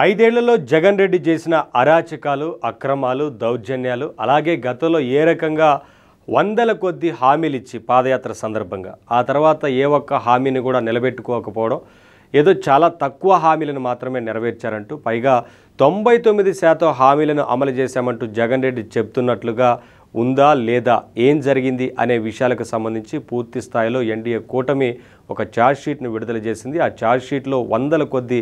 ఐదేళ్లలో జగన్ రెడ్డి చేసిన అరాచకాలు, అక్రమాలు, దౌర్జన్యాలు, అలాగే గతంలో ఏ రకంగా వందల కొద్ది హామీలు ఇచ్చి పాదయాత్ర సందర్భంగా ఆ తర్వాత ఏ ఒక్క హామీని కూడా నిలబెట్టుకోకపోవడం, ఏదో చాలా తక్కువ హామీలను మాత్రమే నెరవేర్చారంటూ, పైగా 99% హామీలను అమలు చేశామంటూ జగన్ రెడ్డి చెప్తున్నట్లుగా ఉందా లేదా, ఏం జరిగింది అనే విషయాలకు సంబంధించి పూర్తి స్థాయిలో ఎన్డీఏ కూటమి ఒక ఛార్జ్ షీట్ను విడుదల చేసింది. ఆ ఛార్జ్ షీట్లో వందల కొద్ది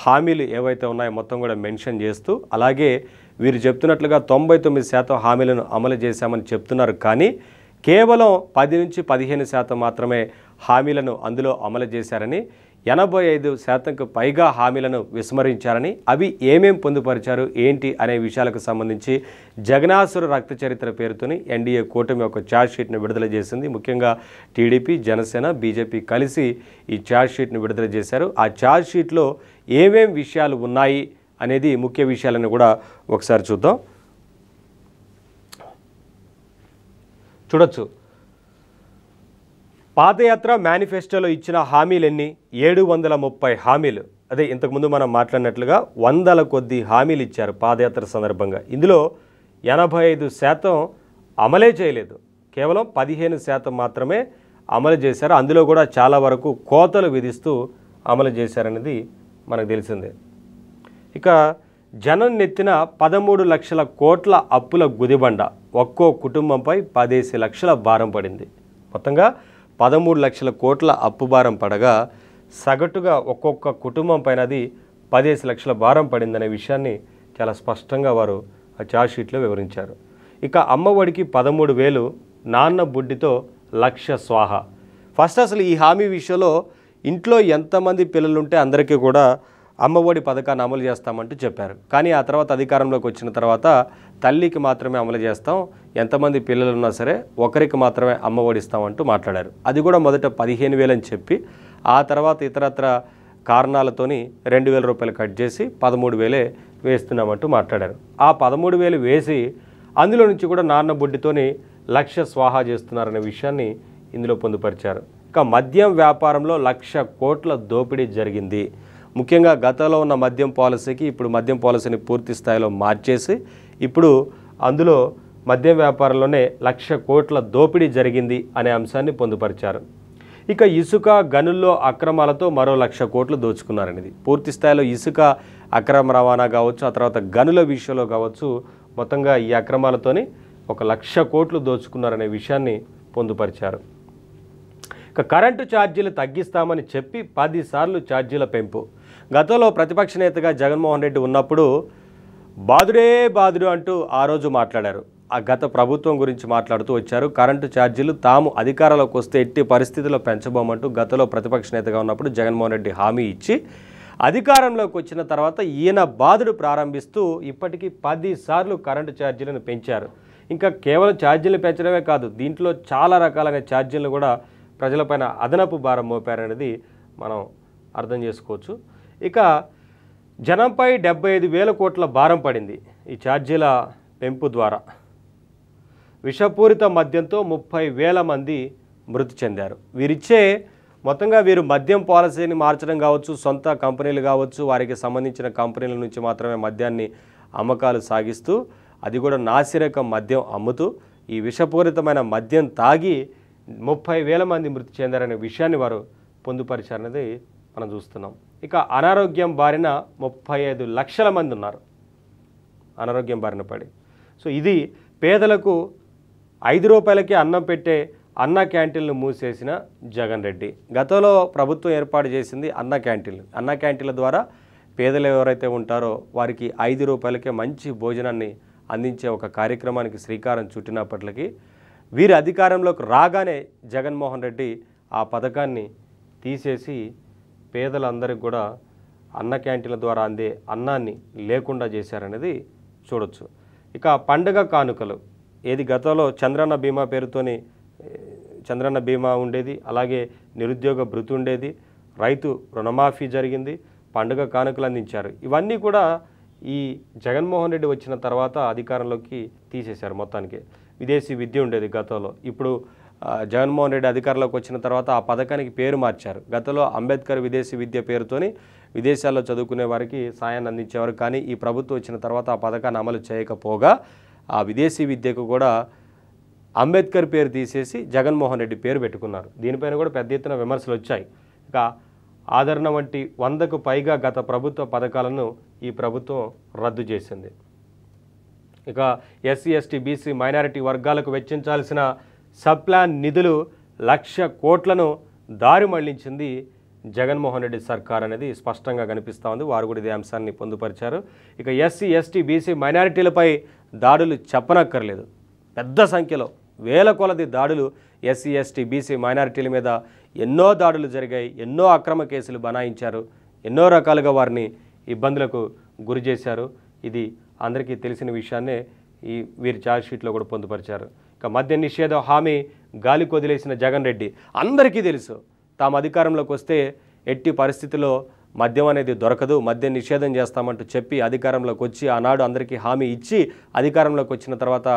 హామీలు ఏవైతే ఉన్నాయో మొత్తం కూడా మెన్షన్ చేస్తూ, అలాగే వీరు చెప్తున్నట్లుగా 99% హామీలను అమలు చేశామని చెప్తున్నారు. కానీ కేవలం 10 నుంచి 15% మాత్రమే హామీలను అందులో అమలు చేశారని, 85%కు పైగా హామీలను విస్మరించారని, అవి ఏమేం పొందుపరిచారు ఏంటి అనే విషయాలకు సంబంధించి జగనాసుర రక్త చరిత్ర పేరుతోని ఎన్డీఏ కూటమి ఒక ఛార్జ్ షీట్ను విడుదల చేసింది. ముఖ్యంగా టీడీపీ, జనసేన, బీజేపీ కలిసి ఈ ఛార్జ్ షీట్ను విడుదల చేశారు. ఆ ఛార్జ్ షీట్లో ఏమేం విషయాలు ఉన్నాయి అనేది ముఖ్య విషయాలను కూడా ఒకసారి చూద్దాం. చూడొచ్చు. పాదయాత్ర మేనిఫెస్టోలో ఇచ్చిన హామీలన్నీ 730 హామీలు. అదే ఇంతకుముందు మనం మాట్లాడినట్లుగా వందల కొద్ది హామీలు ఇచ్చారు పాదయాత్ర సందర్భంగా. ఇందులో 85% అమలే చేయలేదు, కేవలం 15% మాత్రమే అమలు చేశారు. అందులో కూడా చాలా వరకు కోతలు విధిస్తూ అమలు చేశారనేది మనకు తెలిసిందే. ఇక జనం నెత్తిన 13 లక్షల కోట్ల అప్పుల గుదిబండ, ఒక్కో కుటుంబంపై 10 లక్షల భారం పడింది. మొత్తంగా 13 లక్షల కోట్ల అప్పు భారం పడగా సగటుగా ఒక్కొక్క కుటుంబం పైన అది 10 లక్షల భారం పడిందనే విషయాన్ని చాలా స్పష్టంగా వారు ఆ ఛార్జ్ షీట్లో వివరించారు. ఇక అమ్మఒడికి 13,000, నాన్న బుడ్డితో 1,00,000 స్వాహ. ఫస్ట్ అసలు ఈ హామీ విషయంలో ఇంట్లో ఎంతమంది పిల్లలుంటే అందరికీ కూడా అమ్మఒడి పథకాన్ని అమలు చేస్తామంటూ చెప్పారు. కానీ ఆ తర్వాత అధికారంలోకి వచ్చిన తర్వాత తల్లికి మాత్రమే అమలు చేస్తాం, ఎంతమంది పిల్లలు ఉన్నా సరే ఒకరికి మాత్రమే అమ్మఒడి ఇస్తామంటూ మాట్లాడారు. అది కూడా మొదట 15,000 అని చెప్పి ఆ తర్వాత ఇతరత్ర కారణాలతోని 2,000 రూపాయలు కట్ చేసి 13,000 వేస్తున్నామంటూ మాట్లాడారు. ఆ 13,000 వేసి అందులో నుంచి కూడా నాన్న బుడ్డితోని 1,00,000 స్వాహా చేస్తున్నారనే విషయాన్ని ఇందులో పొందుపరిచారు. ఇక మద్యం వ్యాపారంలో 1,00,000 కోట్ల దోపిడీ జరిగింది. ముఖ్యంగా గతంలో ఉన్న మద్యం పాలసీకి ఇప్పుడు మద్యం పాలసీని పూర్తి స్థాయిలో మార్చేసి ఇప్పుడు అందులో మద్యం వ్యాపారంలోనే 1,00,000 కోట్ల దోపిడీ జరిగింది అనే అంశాన్ని పొందుపరిచారు. ఇక ఇసుక గనుల్లో అక్రమాలతో మరో 1,00,000 కోట్లు దోచుకున్నారనేది. పూర్తి స్థాయిలో ఇసుక అక్రమ రవాణా కావచ్చు, ఆ తర్వాత గనుల విషయంలో కావచ్చు, మొత్తంగా ఈ అక్రమాలతోని 1,00,000 కోట్లు దోచుకున్నారనే విషయాన్ని పొందుపరిచారు. ఇక కరెంటు ఛార్జీలు తగ్గిస్తామని చెప్పి 10 సార్లు ఛార్జీల పెంపు. గతంలో ప్రతిపక్ష నేతగా జగన్మోహన్ రెడ్డి ఉన్నప్పుడు బాదుడు అంటూ ఆ రోజు మాట్లాడారు. ఆ గత ప్రభుత్వం గురించి మాట్లాడుతూ వచ్చారు. కరెంటు ఛార్జీలు తాము అధికారంలోకి వస్తే ఎట్టి పరిస్థితుల్లో పెంచబోమంటూ గతంలో ప్రతిపక్ష నేతగా ఉన్నప్పుడు జగన్మోహన్ రెడ్డి హామీ ఇచ్చి అధికారంలోకి వచ్చిన తర్వాత ఈయన బాదుడు ప్రారంభిస్తూ ఇప్పటికీ 10 సార్లు కరెంటు ఛార్జీలను పెంచారు. ఇంకా కేవలం ఛార్జీలు పెంచడమే కాదు, దీంట్లో చాలా రకాలైన ఛార్జీలను కూడా ప్రజలపైన అదనపు భారం మోపారనేది మనం అర్థం చేసుకోవచ్చు. ఇక జనంపై 75,000 కోట్ల భారం పడింది ఈ ఛార్జీల పెంపు ద్వారా. విషపూరిత మద్యంతో 30,000 మంది మృతి చెందారు. వీరు మద్యం పాలసీని మార్చడం కావచ్చు, సొంత కంపెనీలు కావచ్చు, వారికి సంబంధించిన కంపెనీల నుంచి మాత్రమే మద్యాన్ని అమ్మకాలు సాగిస్తూ, అది కూడా నాసిరకం మద్యం అమ్ముతూ ఈ విషపూరితమైన మద్యం తాగి 30,000 మంది మృతి చెందారనే విషయాన్ని వారు పొందుపరిచారనేది మనం చూస్తున్నాం. ఇక అనారోగ్యం బారిన 35 లక్షల మంది ఉన్నారు అనారోగ్యం బారిన పడి. సో ఇది పేదలకు 5 రూపాయలకే అన్నం పెట్టే అన్న క్యాంటీన్లు మూసేసిన జగన్ రెడ్డి. గతంలో ప్రభుత్వం ఏర్పాటు చేసింది అన్న క్యాంటీన్లు. అన్న క్యాంటీన్ల ద్వారా పేదలు ఎవరైతే ఉంటారో వారికి 5 రూపాయలకే మంచి భోజనాన్ని అందించే ఒక కార్యక్రమానికి శ్రీకారం చుట్టినప్పటికీ వీరి అధికారంలోకి రాగానే జగన్మోహన్ రెడ్డి ఆ పథకాన్ని తీసేసి పేదలందరికీ కూడా అన్న క్యాంటీన్ల ద్వారా అందే అన్నాన్ని లేకుండా చేశారనేది చూడొచ్చు. ఇక పండుగ కానుకలు, ఏది గతంలో చంద్రన్న బీమా పేరుతోని చంద్రన్న బీమా ఉండేది, అలాగే నిరుద్యోగ భృతి ఉండేది, రైతు రుణమాఫీ జరిగింది, పండుగ కానుకలు అందించారు. ఇవన్నీ కూడా ఈ జగన్మోహన్ రెడ్డి వచ్చిన తర్వాత అధికారంలోకి తీసేశారు మొత్తానికి. విదేశీ విద్య ఉండేది గతంలో, ఇప్పుడు జగన్మోహన్ రెడ్డి అధికారంలోకి వచ్చిన తర్వాత ఆ పథకానికి పేరు మార్చారు. గతంలో అంబేద్కర్ విదేశీ విద్య పేరుతోని విదేశాల్లో చదువుకునే వారికి సాయాన్ని అందించేవారు. కానీ ఈ ప్రభుత్వం వచ్చిన తర్వాత ఆ పథకాన్ని అమలు చేయకపోగా ఆ విదేశీ విద్యకు కూడా అంబేద్కర్ పేరు తీసేసి జగన్మోహన్ రెడ్డి పేరు పెట్టుకున్నారు. దీనిపైన కూడా పెద్ద ఎత్తున విమర్శలు వచ్చాయి. ఇక ఆదరణ వంటి 100కు పైగా గత ప్రభుత్వ పథకాలను ఈ ప్రభుత్వం రద్దు చేసింది. ఇక ఎస్సీ ఎస్టీ బీసీ మైనారిటీ వర్గాలకు వెచ్చించాల్సిన సబ్ప్లాన్ నిధులు 1,00,000 కోట్లను దారి మళ్లించింది జగన్మోహన్ రెడ్డి సర్కార్ అనేది స్పష్టంగా కనిపిస్తూ ఉంది. వారు కూడా ఇదే అంశాన్ని పొందుపరిచారు. ఇక ఎస్సీ ఎస్టీ బీసీ మైనారిటీలపై దాడులు చెప్పనక్కర్లేదు. పెద్ద సంఖ్యలో వేల కొలది దాడులు ఎస్సీ ఎస్టీ బీసీ మైనారిటీల మీద ఎన్నో దాడులు జరిగాయి. ఎన్నో అక్రమ కేసులు బనాయించారు. ఎన్నో రకాలుగా వారిని ఇబ్బందులకు గురి చేశారు. ఇది అందరికీ తెలిసిన విషయాన్నే వీరి ఛార్జ్షీట్లో కూడా పొందుపరిచారు. ఇక మద్య నిషేధ హామీ గాలి కొదిలేసిన జగన్ రెడ్డి అందరికీ తెలుసు. తాము అధికారంలోకి వస్తే ఎట్టి పరిస్థితుల్లో మద్యం అనేది దొరకదు, మద్యం నిషేధం చేస్తామంటూ చెప్పి అధికారంలోకి వచ్చి ఆనాడు అందరికీ హామీ ఇచ్చి అధికారంలోకి వచ్చిన తర్వాత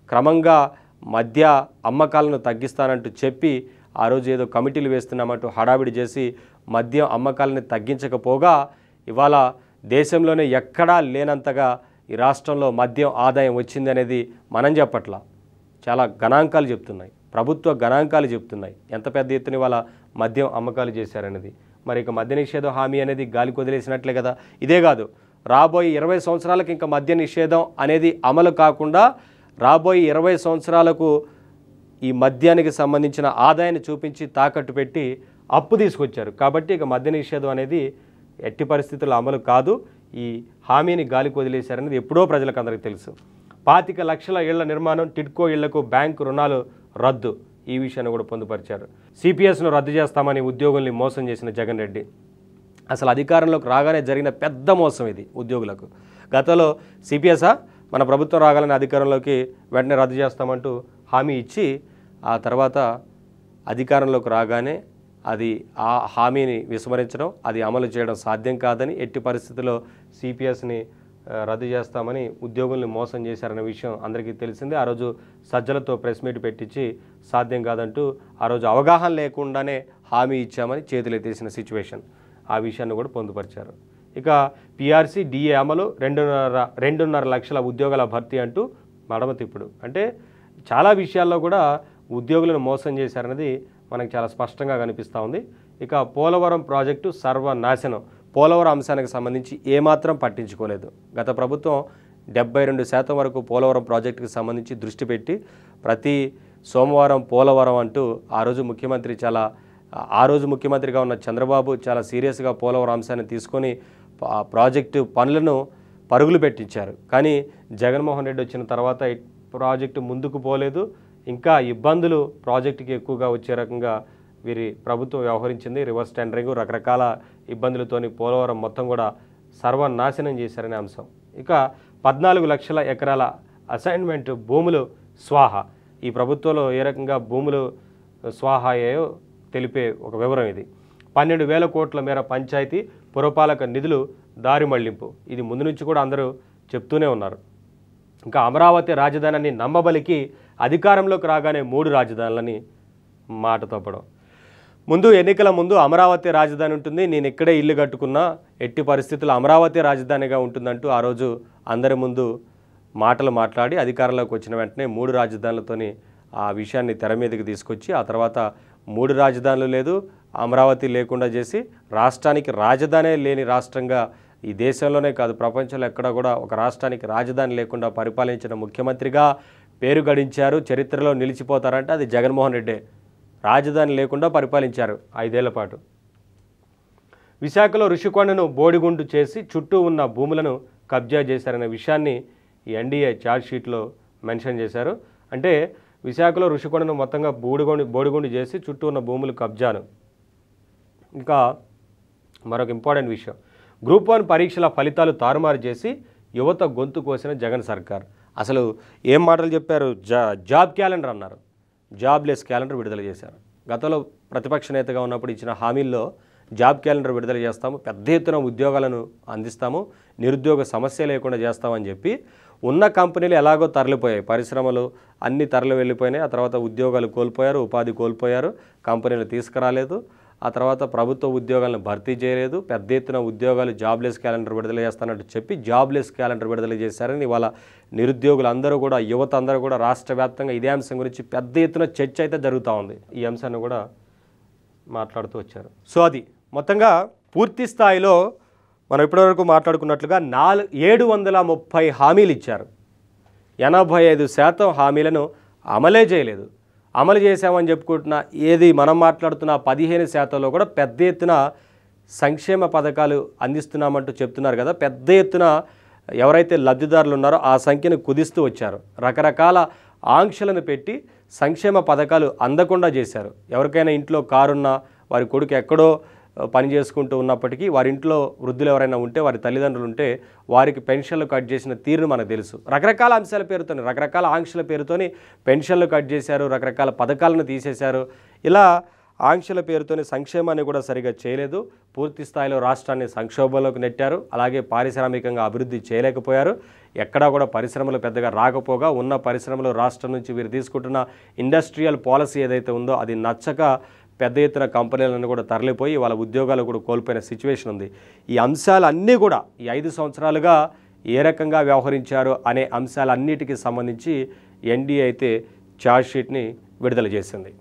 క్రమంగా మద్య అమ్మకాలను తగ్గిస్తానంటూ చెప్పి ఆ రోజు ఏదో కమిటీలు వేస్తున్నామంటూ హడావిడి చేసి మద్యం అమ్మకాలని తగ్గించకపోగా ఇవాళ దేశంలోనే ఎక్కడా లేనంతగా ఈ రాష్ట్రంలో మద్యం ఆదాయం వచ్చింది అనేది మనం చెప్పట్లా, చాలా గణాంకాలు చెప్తున్నాయి. ప్రభుత్వ గణాంకాలు చెప్తున్నాయి ఎంత పెద్ద ఎత్తున ఇవాళ మద్యం అమ్మకాలు చేశారనేది. మరి ఇక మద్య నిషేధం హామీ అనేది గాలి కొదిలేసినట్లే కదా. ఇదే కాదు, రాబోయే 20 సంవత్సరాలకు ఇంకా మద్య నిషేధం అనేది అమలు కాకుండా రాబోయే 20 సంవత్సరాలకు ఈ మద్యానికి సంబంధించిన ఆదాయాన్ని చూపించి తాకట్టు పెట్టి అప్పు తీసుకొచ్చారు. కాబట్టి ఇక మద్య నిషేధం అనేది ఎట్టి పరిస్థితుల్లో అమలు కాదు. ఈ హామీని గాలికి వదిలేశారనేది ఎప్పుడో ప్రజలకు అందరికీ తెలుసు. 25 లక్షల ఇళ్ల నిర్మాణం, టిడ్కో ఇళ్లకు బ్యాంకు రుణాలు రద్దు, ఈ విషయాన్ని కూడా పొందుపరిచారు. సిపిఎస్ను రద్దు చేస్తామని ఉద్యోగుల్ని మోసం చేసిన జగన్ రెడ్డి అసలు అధికారంలోకి రాగానే జరిగిన పెద్ద మోసం ఇది ఉద్యోగులకు. గతంలో సిపిఎస్ఆ మన ప్రభుత్వం రాగానే అధికారంలోకి వెంటనే రద్దు చేస్తామంటూ హామీ ఇచ్చి ఆ తర్వాత అధికారంలోకి రాగానే అది ఆ హామీని విస్మరించడం, అది అమలు చేయడం సాధ్యం కాదని, ఎట్టి పరిస్థితుల్లో సిపిఎస్ని రద్దు చేస్తామని ఉద్యోగుల్ని మోసం చేశారనే విషయం అందరికీ తెలిసిందే. ఆ రోజు సజ్జలతో ప్రెస్ మీట్ పెట్టించి సాధ్యం కాదంటూ ఆ రోజు అవగాహన లేకుండానే హామీ ఇచ్చామని చేతులెత్తేసిన సిచ్యువేషన్, ఆ విషయాన్ని కూడా పొందుపరిచారు. ఇక పిఆర్సీ డిఏ అమలు, 2.5 లక్షల ఉద్యోగాల భర్తీ అంటూ మడమ తిప్పుడు. అంటే చాలా విషయాల్లో కూడా ఉద్యోగులను మోసం చేశారనేది మనకు చాలా స్పష్టంగా కనిపిస్తూ ఉంది. ఇక పోలవరం ప్రాజెక్టు సర్వనాశనం, పోలవరం అంశానికి సంబంధించి ఏమాత్రం పట్టించుకోలేదు. గత ప్రభుత్వం 72% వరకు పోలవరం ప్రాజెక్టుకి సంబంధించి దృష్టి పెట్టి ప్రతి సోమవారం పోలవరం అంటూ ఆ రోజు ముఖ్యమంత్రిగా ఉన్న చంద్రబాబు చాలా సీరియస్గా పోలవరం అంశాన్ని తీసుకొని ప్రాజెక్టు పనులను పరుగులు పెట్టించారు. కానీ జగన్మోహన్ రెడ్డి వచ్చిన తర్వాత ప్రాజెక్టు ముందుకు పోలేదు. ఇంకా ఇబ్బందులు ప్రాజెక్టుకి ఎక్కువగా వచ్చే రకంగా వీరి ప్రభుత్వం వ్యవహరించింది. రివర్స్ టెండరింగ్, రకరకాల ఇబ్బందులతోని పోలవరం మొత్తం కూడా సర్వనాశనం చేశారనే అంశం. ఇక 14 లక్షల ఎకరాల అసైన్మెంట్ భూములు స్వాహా. ఈ ప్రభుత్వంలో ఏ రకంగా భూములు స్వాహా అయ్యాయో తెలిపే ఒక వివరం ఇది. 12,000 కోట్ల మేర పంచాయతీ పురపాలక నిధులు దారి మళ్లింపు, ఇది ముందు నుంచి కూడా అందరూ చెప్తూనే ఉన్నారు. ఇంకా అమరావతి రాజధానిని నమ్మబలికి అధికారంలోకి రాగానే 3 రాజధానులని మాట తప్పడం. ఎన్నికల ముందు అమరావతి రాజధాని ఉంటుంది, నేను ఇక్కడే ఇల్లు కట్టుకున్నా, ఎట్టి పరిస్థితుల్లో అమరావతి రాజధానిగా ఉంటుందంటూ ఆ రోజు అందరి ముందు మాటలు మాట్లాడి అధికారంలోకి వచ్చిన వెంటనే 3 రాజధానులతోని ఆ విషయాన్ని తెర మీదకి తీసుకొచ్చి ఆ తర్వాత 3 రాజధానులు లేదు, అమరావతి లేకుండా చేసి రాష్ట్రానికి రాజధానే లేని రాష్ట్రంగా, ఈ దేశంలోనే కాదు ప్రపంచంలో ఎక్కడ కూడా ఒక రాష్ట్రానికి రాజధాని లేకుండా పరిపాలించిన ముఖ్యమంత్రిగా పేరు గడించారు. చరిత్రలో నిలిచిపోతారంటే అది జగన్మోహన్ రెడ్డే. రాజధాని లేకుండా పరిపాలించారు 5 ఏళ్ల పాటు. విశాఖలో ఋషికొండను బోడిగుండు చేసి చుట్టూ ఉన్న భూములను కబ్జా చేశారనే విషయాన్ని ఈ ఎన్డీఏ ఛార్జ్షీట్లో మెన్షన్ చేశారు. అంటే విశాఖలో ఋషికొండను మొత్తంగా బోడిగుండు చేసి చుట్టూ ఉన్న భూములు కబ్జాను. ఇంకా మరొక ఇంపార్టెంట్ విషయం, గ్రూప్ 1 పరీక్షల ఫలితాలు తారుమారు చేసి యువత గొంతు కోసిన జగన్ సర్కార్. అసలు ఏం మాటలు చెప్పారు, జాబ్ క్యాలెండర్ అన్నారు, జాబ్లెస్ క్యాలెండర్ విడుదల చేశారు. గతంలో ప్రతిపక్ష నేతగా ఉన్నప్పుడు ఇచ్చిన హామీల్లో జాబ్ క్యాలెండర్ విడుదల చేస్తాము, పెద్ద ఎత్తున ఉద్యోగాలను అందిస్తాము, నిరుద్యోగ సమస్య లేకుండా చేస్తామని చెప్పి ఉన్న కంపెనీలు ఎలాగో తరలిపోయాయి, పరిశ్రమలు అన్నీ తరలి వెళ్ళిపోయినాయి. ఆ తర్వాత ఉద్యోగాలు కోల్పోయారు, ఉపాధి కోల్పోయారు, కంపెనీలు తీసుకురాలేదు. ఆ తర్వాత ప్రభుత్వ ఉద్యోగాలను భర్తీ చేయలేదు, పెద్ద ఎత్తున ఉద్యోగాలు జాబ్లెస్ క్యాలెండర్ విడుదల చేస్తానంటూ చెప్పి జాబ్లెస్ క్యాలెండర్ విడుదల చేశారని ఇవాళ నిరుద్యోగులందరూ కూడా, యువత అందరూ కూడా రాష్ట్ర వ్యాప్తంగా ఇదే అంశం గురించి పెద్ద ఎత్తున చర్చ అయితే జరుగుతూ ఉంది. ఈ అంశాన్ని కూడా మాట్లాడుతూ వచ్చారు. సో అది మొత్తంగా పూర్తి స్థాయిలో మనం ఇప్పటివరకు మాట్లాడుకున్నట్లుగా 730 హామీలు ఇచ్చారు. 85% హామీలను అమలే చేయలేదు. అమలు చేశామని చెప్పుకుంటున్న ఏది మనం మాట్లాడుతున్న 15%లో కూడా పెద్ద ఎత్తున సంక్షేమ పథకాలు అందిస్తున్నామంటూ చెప్తున్నారు కదా, పెద్ద ఎత్తున ఎవరైతే లబ్ధిదారులు ఉన్నారో ఆ సంఖ్యను కుదిస్తూ వచ్చారు. రకరకాల ఆంక్షలను పెట్టి సంక్షేమ పథకాలు అందకుండా చేశారు. ఎవరికైనా ఇంట్లో కారున్నా, వారి కొడుకు ఎక్కడో పని చేసుకుంటూ ఉన్నప్పటికీ వారి ఇంట్లో వృద్ధులు ఎవరైనా ఉంటే, వారి తల్లిదండ్రులు ఉంటే వారికి పెన్షన్లు కట్ చేసిన తీరును మనకు తెలుసు. రకరకాల అంశాల పేరుతోని, రకరకాల ఆంక్షల పేరుతోని పెన్షన్లు కట్ చేశారు, రకరకాల పథకాలను తీసేశారు. ఇలా ఆంక్షల పేరుతోని సంక్షేమాన్ని కూడా సరిగా చేయలేదు. పూర్తి స్థాయిలో రాష్ట్రాన్ని సంక్షోభంలోకి నెట్టారు. అలాగే పారిశ్రామికంగా అభివృద్ధి చేయలేకపోయారు. ఎక్కడా కూడా పరిశ్రమలు పెద్దగా రాకపోగా ఉన్న పరిశ్రమలు రాష్ట్రం నుంచి వీరు తీసుకుంటున్న ఇండస్ట్రియల్ పాలసీ ఏదైతే ఉందో అది నచ్చక పెద్ద ఎత్తున కంపెనీలను కూడా తరలిపోయి వాళ్ళ ఉద్యోగాలు కూడా కోల్పోయిన సిచ్యువేషన్ ఉంది. ఈ అంశాలన్నీ కూడా ఈ 5 సంవత్సరాలుగా ఏ రకంగా వ్యవహరించారు అనే అంశాలన్నిటికీ సంబంధించి ఎన్డీఏ అయితే ఛార్జ్ షీట్ని విడుదల చేసింది.